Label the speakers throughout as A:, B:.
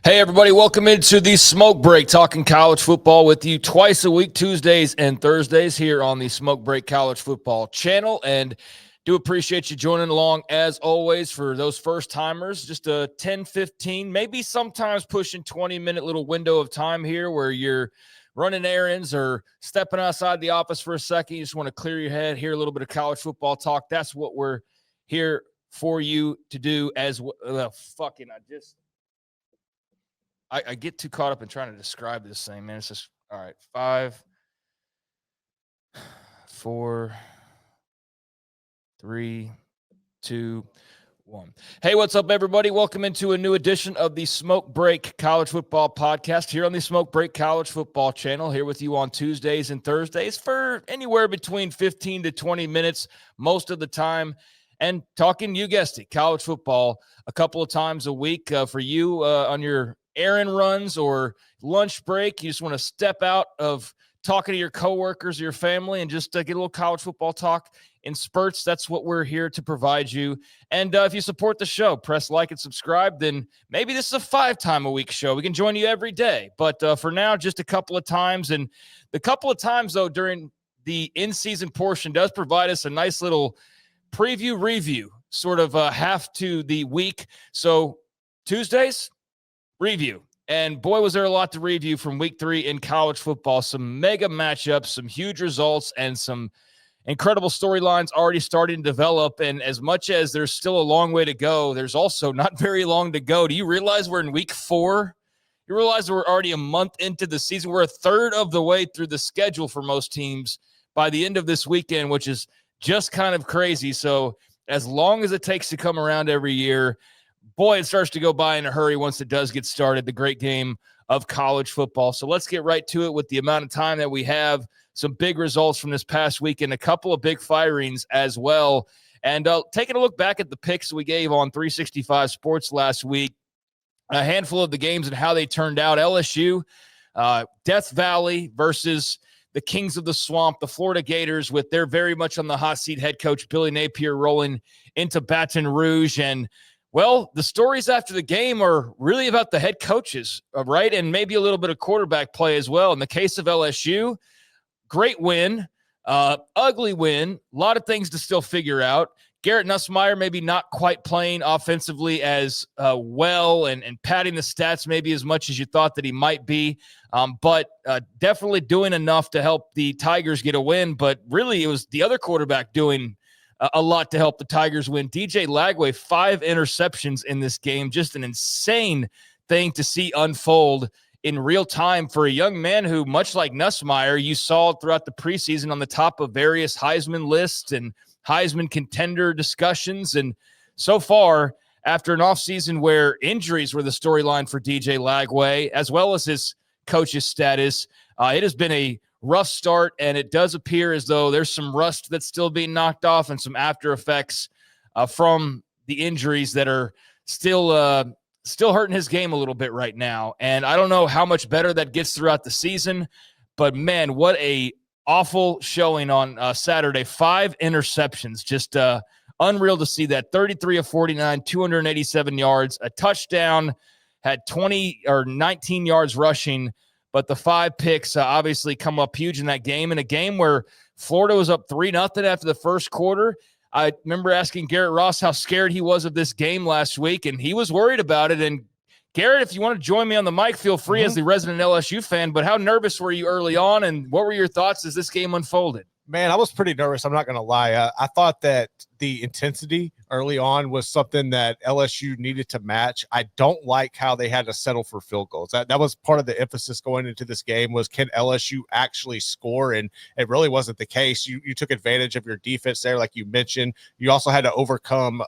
A: Hey, everybody, welcome into the Smoke Break, talking college football with you twice a week, Tuesdays and Thursdays here on the Smoke Break College Football channel. And do appreciate you joining along, as always, for those first-timers. Just a 10, 15, maybe sometimes pushing 20-minute little window of time here where you're running errands or stepping outside the office for a second. You just want to clear your head, hear a little bit of college football talk. That's what we're here for you to do as well. I get too caught up in trying to describe this thing, man. It's just, all right, 5, 4, 3, 2, 1. Hey, what's up, everybody? Welcome into a new edition of the Smoke Break College Football Podcast here on the Smoke Break College Football channel, here with you on Tuesdays and Thursdays for anywhere between 15 to 20 minutes most of the time. And talking, you guessed it, college football a couple of times a week for you on your errand runs or lunch break. You just want to step out of talking to your coworkers, your family, and just get a little college football talk in spurts. That's what we're here to provide you. And if you support the show, press like and subscribe, then maybe this is a 5-time-a-week show. We can join you every day. But for now, just a couple of times. And the couple of times, though, during the in-season portion does provide us a nice little preview review, sort of half to the week. So Tuesdays, review. And boy, was there a lot to review from week 3 in college football. Some mega matchups, some huge results, and some incredible storylines already starting to develop. And as much as there's still a long way to go, there's also not very long to go. Do you realize we're in week 4? You realize we're already a month into the season. We're a third of the way through the schedule for most teams by the end of this weekend, which is just kind of crazy. So as long as it takes to come around every year, boy, it starts to go by in a hurry once it does get started, the great game of college football. So let's get right to it with the amount of time that we have. Some big results from this past week and a couple of big firings as well. And taking a look back at the picks we gave on 365 Sports last week, a handful of the games and how they turned out. LSU, Death Valley versus the Kings of the Swamp, the Florida Gators, with their very much on the hot seat head coach Billy Napier rolling into Baton Rouge. And well, the stories after the game are really about the head coaches, right? And maybe a little bit of quarterback play as well. In the case of LSU, great win, ugly win, a lot of things to still figure out. Garrett Nussmeier maybe not quite playing offensively as well and padding the stats maybe as much as you thought that he might be, but definitely doing enough to help the Tigers get a win. But really, it was the other quarterback doing a lot to help the Tigers win. DJ Lagway, 5 interceptions in this game. Just an insane thing to see unfold in real time for a young man who, much like Nussmeier, you saw throughout the preseason on the top of various Heisman lists and Heisman contender discussions. And so far, after an offseason where injuries were the storyline for DJ Lagway, as well as his coach's status, it has been a rough start, and it does appear as though there's some rust that's still being knocked off and some after effects from the injuries that are still hurting his game a little bit right now. And I don't know how much better that gets throughout the season, but man, what a awful showing on Saturday. 5 interceptions, just unreal to see that. 33 of 49, 287 yards, a touchdown, had 20 or 19 yards rushing. But the 5 picks obviously come up huge in that game, in a game where Florida was up 3-0 after the first quarter. I remember asking Garrett Ross how scared he was of this game last week, and he was worried about it. And Garrett, if you want to join me on the mic, feel free as the resident LSU fan. But how nervous were you early on, and what were your thoughts as this game unfolded?
B: Man, I was pretty nervous. I'm not going to lie. I thought that the intensity early on was something that LSU needed to match. I don't like how they had to settle for field goals. That was part of the emphasis going into this game was, can LSU actually score? And it really wasn't the case. You took advantage of your defense there, like you mentioned. You also had to overcome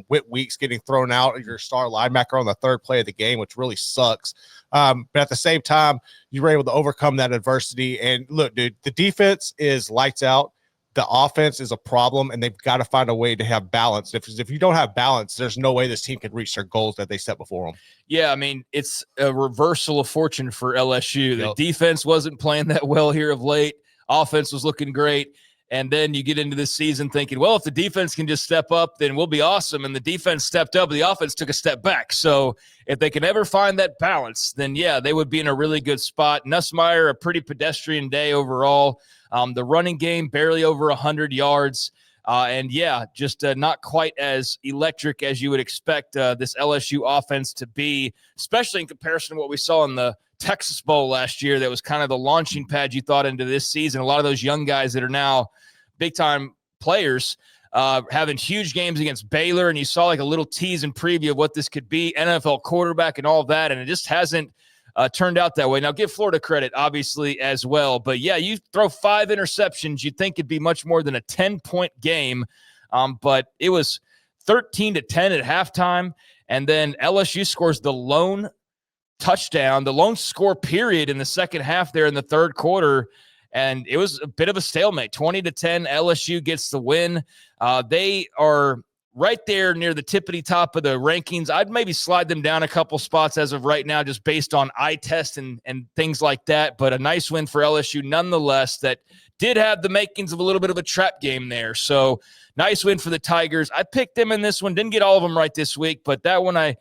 B: Whit Weeks getting thrown out of your star linebacker on the 3rd play of the game, which really sucks. But at the same time, you were able to overcome that adversity. And look, dude, the defense is lights out. The offense is a problem, and they've got to find a way to have balance. If you don't have balance, there's no way this team can reach their goals that they set before them.
A: Yeah, I mean, it's a reversal of fortune for LSU. The defense wasn't playing that well here of late. Offense was looking great. And then you get into this season thinking, well, if the defense can just step up, then we'll be awesome. And the defense stepped up, the offense took a step back. So if they can ever find that balance, then yeah, they would be in a really good spot. Nussmeier, a pretty pedestrian day overall. The running game, barely over 100 yards. And yeah, just not quite as electric as you would expect this LSU offense to be, especially in comparison to what we saw in the Texas Bowl last year. That was kind of the launching pad you thought into this season. A lot of those young guys that are now big-time players having huge games against Baylor, and you saw like a little tease and preview of what this could be, NFL quarterback and all of that, and it just hasn't turned out that way. Now, give Florida credit, obviously, as well. But, yeah, you throw 5 interceptions, you'd think it'd be much more than a 10-point game. But it was 13-10 at halftime, and then LSU scores the lone touchdown, the lone score period in the second half there in the third quarter, and it was a bit of a stalemate. 20-10, LSU gets the win. They are right there near the tippity top of the rankings. I'd maybe slide them down a couple spots as of right now, just based on eye test and things like that. But a nice win for LSU nonetheless, that did have the makings of a little bit of a trap game there. So nice win for the Tigers. I picked them in this one. Didn't get all of them right this week, but that one I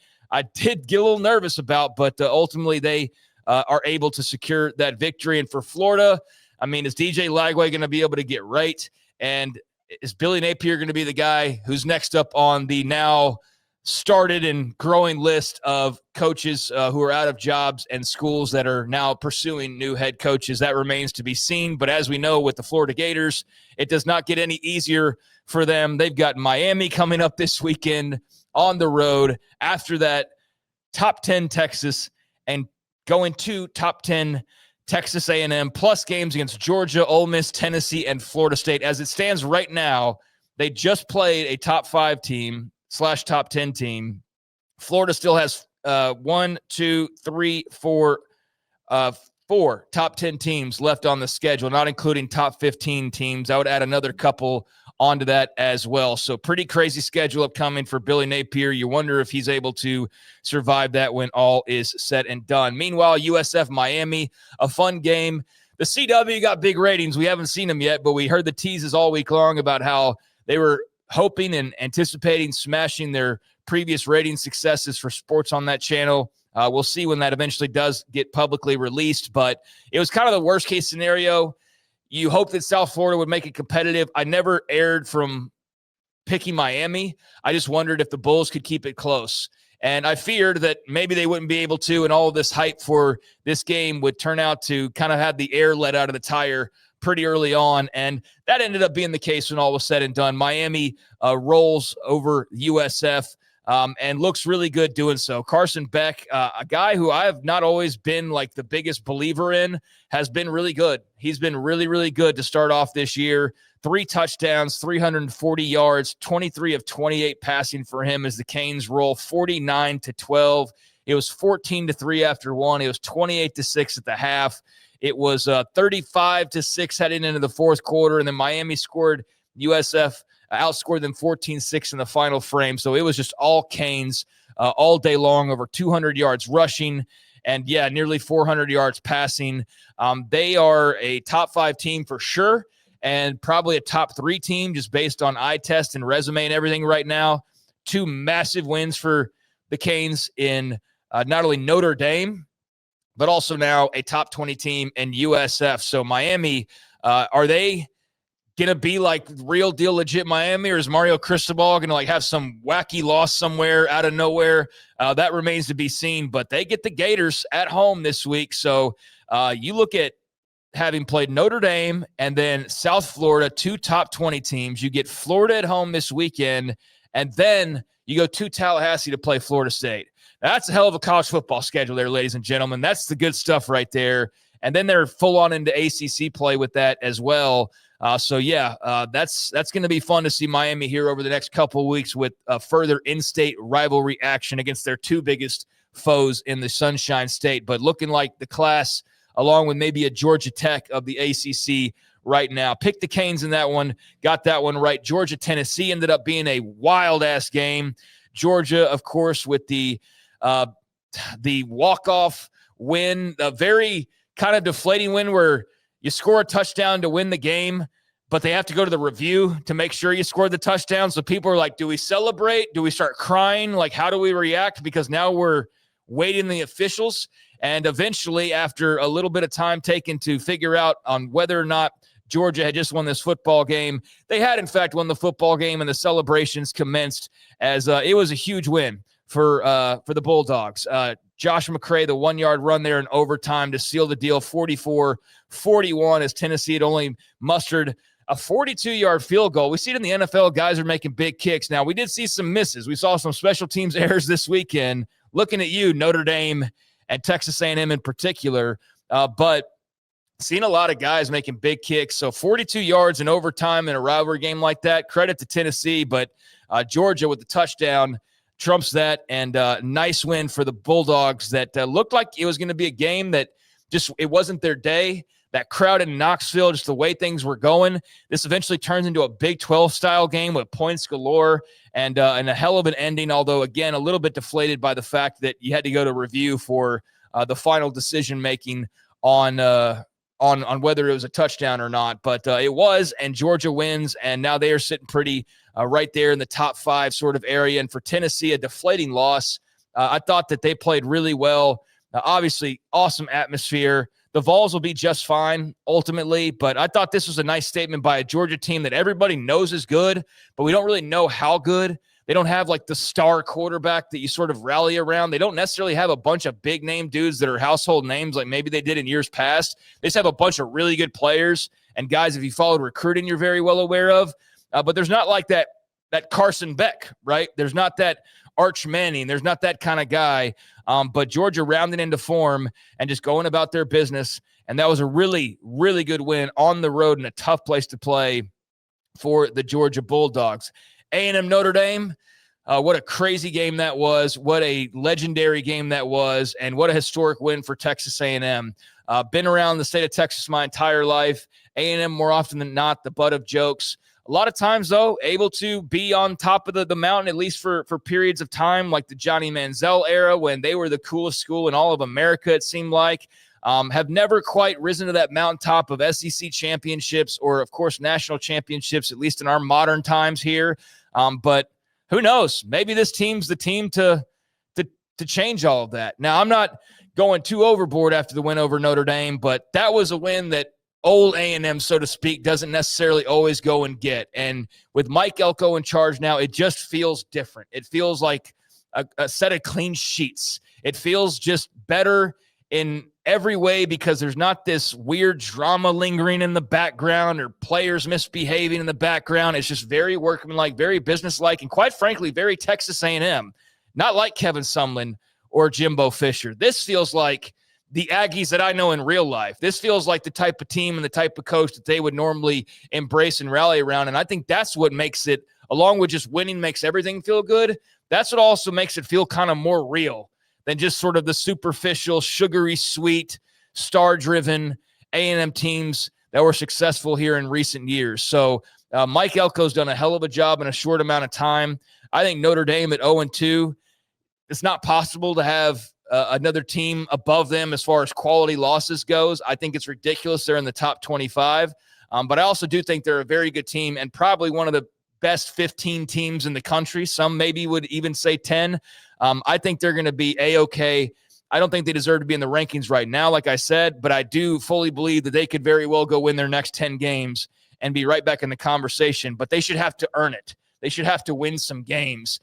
A: did get a little nervous about, but ultimately they are able to secure that victory. And for Florida, I mean, is DJ Lagway going to be able to get right? And is Billy Napier going to be the guy who's next up on the now started and growing list of coaches who are out of jobs and schools that are now pursuing new head coaches? That remains to be seen. But as we know with the Florida Gators, it does not get any easier for them. They've got Miami coming up this weekend on the road. After that, top 10 Texas, and going to top 10 Texas A&M, plus games against Georgia, Ole Miss, Tennessee, and Florida State. As it stands right now, they just played a top 5 team / top 10 team. Florida still has 4 top 10 teams left on the schedule, not including top 15 teams. I would add another couple onto that as well. So pretty crazy schedule upcoming for Billy Napier. You wonder if he's able to survive that when all is said and done. Meanwhile, USF Miami, a fun game. The CW got big ratings. We haven't seen them yet, but we heard the teases all week long about how they were hoping and anticipating smashing their previous rating successes for sports on that channel. We'll see when that eventually does get publicly released, but it was kind of the worst case scenario. You hope that South Florida would make it competitive. I never erred from picking Miami. I just wondered if the Bulls could keep it close. And I feared that maybe they wouldn't be able to, and all of this hype for this game would turn out to kind of have the air let out of the tire pretty early on. And that ended up being the case when all was said and done. Miami rolls over USF. And looks really good doing so. Carson Beck, a guy who I have not always been like the biggest believer in, has been really good. He's been really, really good to start off this year. 3 touchdowns, 340 yards, 23 of 28 passing for him as the Canes roll 49-12. It was 14-3 after one. It was 28-6 at the half. It was 35-6 heading into the fourth quarter, and then Miami scored. USF outscored them 14-6 in the final frame. So it was just all Canes all day long, over 200 yards rushing, and yeah, nearly 400 yards passing. They are a top 5 team for sure, and probably a top 3 team just based on eye test and resume and everything right now. 2 massive wins for the Canes in not only Notre Dame, but also now a top 20 team in USF. So Miami, are they gonna be like real deal legit Miami, or is Mario Cristobal gonna like have some wacky loss somewhere out of nowhere? That remains to be seen, but they get the Gators at home this week. So you look at having played Notre Dame and then South Florida, 2 top 20 teams. You get Florida at home this weekend, and then you go to Tallahassee to play Florida State. Now, that's a hell of a college football schedule there, ladies and gentlemen. That's the good stuff right there. And then they're full on into ACC play with that as well. That's going to be fun to see Miami here over the next couple of weeks with further in-state rivalry action against their 2 biggest foes in the Sunshine State. But looking like the class, along with maybe a Georgia Tech of the ACC right now. Pick the Canes in that one, got that one right. Georgia, Tennessee ended up being a wild-ass game. Georgia, of course, with the walk-off win, a very kind of deflating win where you score a touchdown to win the game, but they have to go to the review to make sure you scored the touchdown. So people are like, do we celebrate? Do we start crying? Like, how do we react? Because now we're waiting the officials. And eventually, after a little bit of time taken to figure out on whether or not Georgia had just won this football game, they had, in fact, won the football game, and the celebrations commenced as it was a huge win for the Bulldogs. Josh McCray, the 1-yard run there in overtime to seal the deal, 44-41, as Tennessee had only mustered a 42-yard field goal. We see it in the NFL. Guys are making big kicks. Now, we did see some misses. We saw some special teams errors this weekend. Looking at you, Notre Dame and Texas A&M in particular, but seen a lot of guys making big kicks. So 42 yards in overtime in a rivalry game like that, credit to Tennessee, but Georgia with the touchdown trumps that, and nice win for the Bulldogs that looked like it was going to be a game that just it wasn't their day. That crowd in Knoxville, just the way things were going, this eventually turns into a Big 12-style game with points galore and a hell of an ending, although, again, a little bit deflated by the fact that you had to go to review for the final decision-making on whether it was a touchdown or not. But it was, and Georgia wins, and now they are sitting pretty right there in the top 5 sort of area. And for Tennessee, a deflating loss. I thought that they played really well. Obviously, awesome atmosphere. The Vols will be just fine ultimately, but I thought this was a nice statement by a Georgia team that everybody knows is good, but we don't really know how good. They don't have like the star quarterback that you sort of rally around. They don't necessarily have a bunch of big name dudes that are household names like maybe they did in years past. They just have a bunch of really good players and guys, if you followed recruiting, you're very well aware of. But there's not like that Carson Beck, right? There's not that Arch Manning. There's not that kind of guy. But Georgia rounding into form and just going about their business. And that was a really, really good win on the road in a tough place to play for the Georgia Bulldogs. A&M Notre Dame, what a crazy game that was. What a legendary game that was. And what a historic win for Texas A&M. Been around the state of Texas my entire life. A&M more often than not, the butt of jokes. A lot of times, though, able to be on top of the mountain, at least for periods of time, like the Johnny Manziel era when they were the coolest school in all of America, it seemed like. Have never quite risen to that mountaintop of SEC championships or, of course, national championships, at least in our modern times here. But who knows? Maybe this team's the team to change all of that. Now, I'm not going too overboard after the win over Notre Dame, but that was a win that old A&M, so to speak, doesn't necessarily always go and get. And with Mike Elko in charge now, it just feels different. It feels like a set of clean sheets. It feels just better in every way because there's not this weird drama lingering in the background or players misbehaving in the background. It's just very workmanlike, very businesslike, and quite frankly, very Texas A&M. Not like Kevin Sumlin or Jimbo Fisher. This feels like the Aggies that I know in real life. This feels like the type of team and the type of coach that they would normally embrace and rally around. And I think that's what makes it, along with just winning makes everything feel good, that's what also makes it feel kind of more real than just sort of the superficial, sugary, sweet, star-driven A&M teams that were successful here in recent years. So Mike Elko's done a hell of a job in a short amount of time. I think Notre Dame at 0-2, it's not possible to have another team above them as far as quality losses goes. I think it's ridiculous they're in the top 25. But I also do think they're a very good team and probably one of the best 15 teams in the country. Some maybe would even say 10. I think they're going to be A-okay. I don't think they deserve to be in the rankings right now, like I said, but I do fully believe that they could very well go win their next 10 games and be right back in the conversation. But they should have to earn it. They should have to win some games,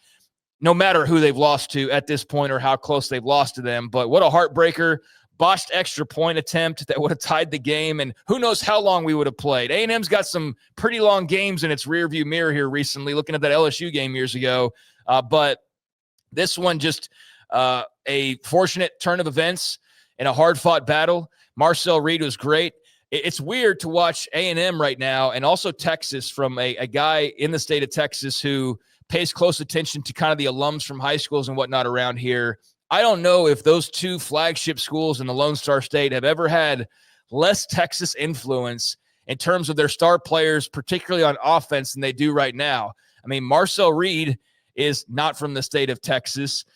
A: no matter who they've lost to at this point or how close they've lost to them. But what a heartbreaker, botched extra point attempt that would have tied the game, and who knows how long we would have played. A&M's got some pretty long games in its rearview mirror here recently, looking at that LSU game years ago. But this one just a fortunate turn of events in a hard-fought battle. Marcel Reed was great. It's weird to watch A&M right now and also Texas from a guy in the state of Texas who pays close attention to kind of the alums from high schools and whatnot around here. I don't know if those two flagship schools in the Lone Star State have ever had less Texas influence in terms of their star players, particularly on offense, than they do right now. I mean, Marcel Reed is not from the state of Texas.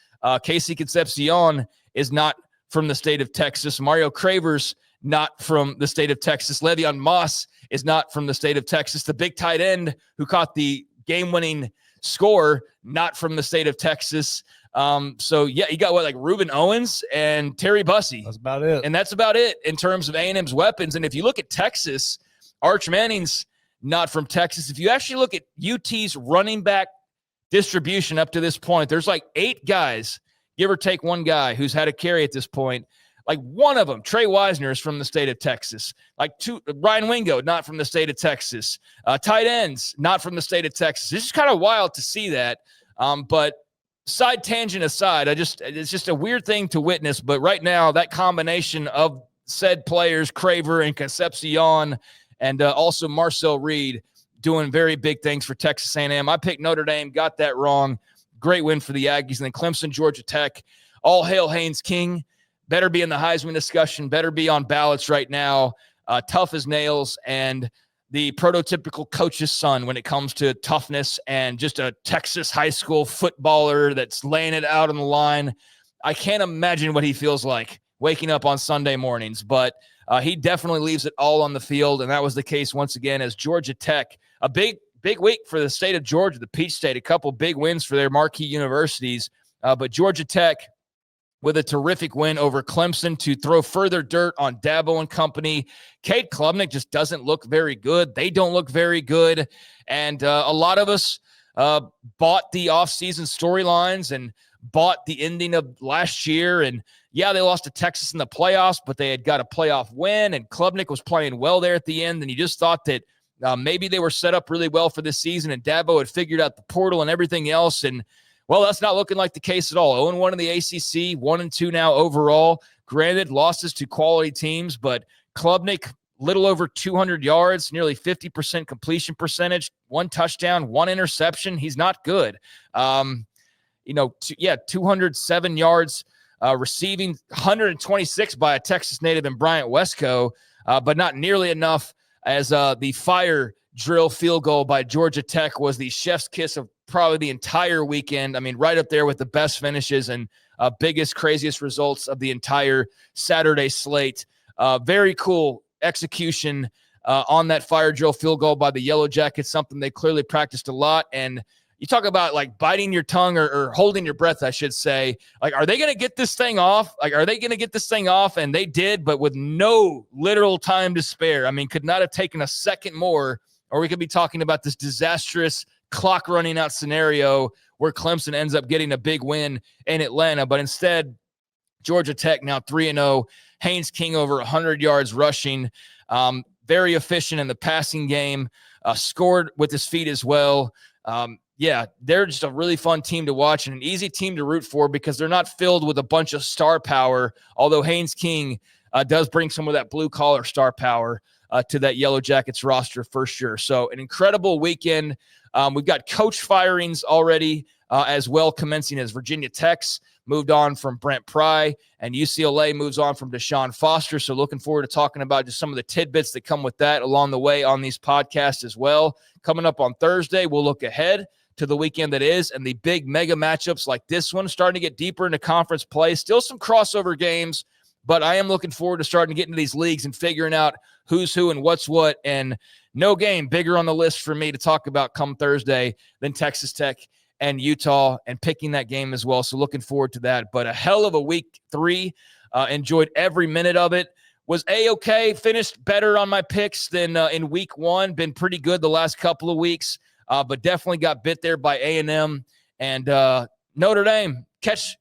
A: Casey Concepcion is not from the state of Texas. Mario Cravers not from the state of Texas. Le'Veon Moss is not from the state of Texas. The big tight end who caught the game-winning score, not from the state of Texas. So yeah, you got like Reuben Owens and Terry Bussey.
B: That's about it.
A: And that's about it in terms of A&M's weapons. And if you look at Texas, Arch Manning's not from Texas. If you actually look at UT's running back distribution up to this point, there's like 8 guys, give or take one guy, who's had a carry at this point. Like one of them, Trey Wisner, is from the state of Texas. Like Ryan Wingo, not from the state of Texas. Tight ends, not from the state of Texas. It's just kind of wild to see that. But side tangent aside, it's just a weird thing to witness. But right now, that combination of said players, Craver and Concepcion, and also Marcel Reed, doing very big things for Texas A&M. I picked Notre Dame, got that wrong. Great win for the Aggies. And then Clemson, Georgia Tech. All hail Haynes King. Better be in the Heisman discussion. Better be on ballots right now. Tough as nails, and the prototypical coach's son when it comes to toughness, and just a Texas high school footballer that's laying it out on the line. I can't imagine what he feels like waking up on Sunday mornings, but he definitely leaves it all on the field, and that was the case once again as Georgia Tech, a big week for the state of Georgia, the Peach State, a couple big wins for their marquee universities, but Georgia Tech with a terrific win over Clemson to throw further dirt on Dabo and company. Cade Klubnik just doesn't look very good. They don't look very good. And a lot of us bought the offseason storylines and bought the ending of last year. And yeah, they lost to Texas in the playoffs, but they had got a playoff win, and Klubnik was playing well there at the end. And you just thought that maybe they were set up really well for this season, and Dabo had figured out the portal and everything else. And well, that's not looking like the case at all. 0-1 in the ACC, 1-2 now overall. Granted, losses to quality teams, but Klubnik, little over 200 yards, nearly 50% completion percentage, 1 touchdown, 1 interception. He's not good. 207 yards receiving, 126 by a Texas native in Bryant Wesco, but not nearly enough as the fire drill field goal by Georgia Tech was the chef's kiss of probably the entire weekend. I mean, right up there with the best finishes and biggest, craziest results of the entire Saturday slate. Very cool execution on that fire drill field goal by the Yellow Jackets, something they clearly practiced a lot. And you talk about like biting your tongue or holding your breath, I should say. Like, are they going to get this thing off? And they did, but with no literal time to spare. I mean, could not have taken a second more, or we could be talking about this disastrous clock running out scenario where Clemson ends up getting a big win in Atlanta. But instead, Georgia Tech now 3-0. Haynes King over 100 yards rushing. Very efficient in the passing game. Scored with his feet as well. They're just a really fun team to watch and an easy team to root for because they're not filled with a bunch of star power, although Haynes King does bring some of that blue-collar star power to that Yellow Jackets roster for sure. So an incredible weekend. We've got coach firings already as well commencing as Virginia Tech's moved on from Brent Pry, and UCLA moves on from Deshaun Foster. So looking forward to talking about just some of the tidbits that come with that along the way on these podcasts as well. Coming up on Thursday, we'll look ahead to the weekend that is and the big mega matchups like this one, starting to get deeper into conference play. Still some crossover games, but I am looking forward to starting to get into these leagues and figuring out who's who and what's what. And no game bigger on the list for me to talk about come Thursday than Texas Tech and Utah, and picking that game as well. So looking forward to that. But a hell of a week 3. Enjoyed every minute of it. Was A-okay. Finished better on my picks than in week 1. Been pretty good the last couple of weeks, but definitely got bit there by A&M. And Notre Dame, catch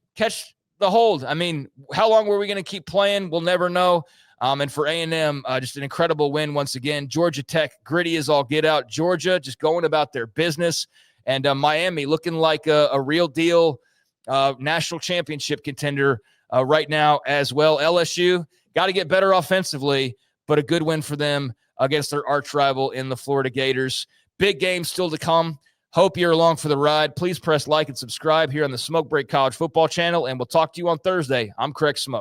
A: the hold. I mean, how long were we going to keep playing? We'll never know. And for A&M, just an incredible win once again. Georgia Tech, gritty as all get out. Georgia just going about their business. And Miami looking like a real deal national championship contender right now as well. LSU got to get better offensively, but a good win for them against their arch rival in the Florida Gators. Big game still to come. Hope you're along for the ride. Please press like and subscribe here on the Smoke Break College Football channel, and we'll talk to you on Thursday. I'm Craig Smoak.